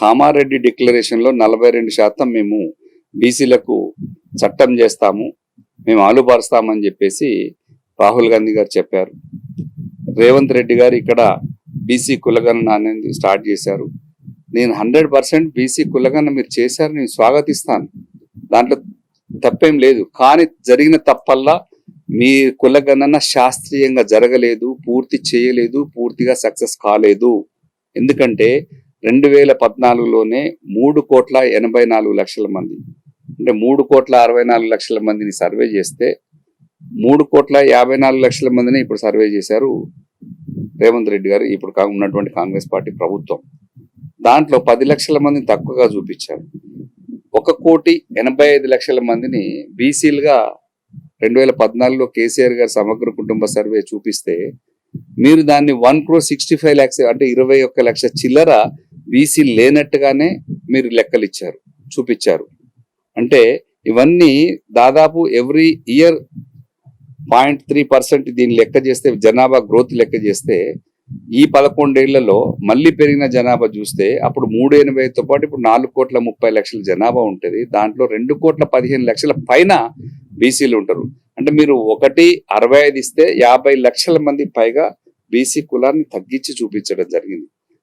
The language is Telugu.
కామారెడ్డి డిక్లరేషన్లో 42% మేము బీసీలకు చట్టం చేస్తాము, మేము ఆలుబారుస్తామని చెప్పేసి రాహుల్ గాంధీ గారు చెప్పారు. రేవంత్ రెడ్డి గారు ఇక్కడ బీసీ కులగణన అనేది స్టార్ట్ చేశారు. నేను 100% బీసీ కులగణన మీరు చేశారు, నేను స్వాగతిస్తాను, దాంట్లో తప్పేం లేదు. కానీ జరిగిన తప్పల్లా మీ కులగణన శాస్త్రీయంగా జరగలేదు, పూర్తి చేయలేదు, పూర్తిగా సక్సెస్ కాలేదు. ఎందుకంటే 2014లోనే 3,84,00,000 మంది, అంటే 3,64,00,000 మందిని సర్వే చేస్తే 3,54,00,000 మందిని ఇప్పుడు సర్వే చేశారు రేవంత్ రెడ్డి గారు, ఇప్పుడు ఉన్నటువంటి కాంగ్రెస్ పార్టీ ప్రభుత్వం. దాంట్లో 10 లక్షల మందిని తక్కువగా చూపించారు. 1,85,00,000 మందిని బీసీలుగా 2014లో కేసీఆర్ గారు సమగ్ర కుటుంబ సర్వే చూపిస్తే మీరు దాన్ని 1,65,00,000 అంటే 21 లక్ష చిల్లర బీసీ లేనట్టుగానే మీరు లెక్కలు ఇచ్చారు, చూపించారు. అంటే ఇవన్నీ దాదాపు ఎవ్రీ ఇయర్ 0.3% దీన్ని లెక్క చేస్తే, జనాభా గ్రోత్ లెక్క చేస్తే ఈ 11 ఏళ్లలో మళ్ళీ పెరిగిన జనాభా చూస్తే అప్పుడు 380తో పాటు ఇప్పుడు 4,30,00,000 జనాభా ఉంటుంది. దాంట్లో 2,15,00,000 పైన బీసీలు ఉంటారు. అంటే మీరు 1.65 ఇస్తే 50 లక్షల మంది పైగా బీసీ కులాన్ని తగ్గించి చూపించడం జరిగింది.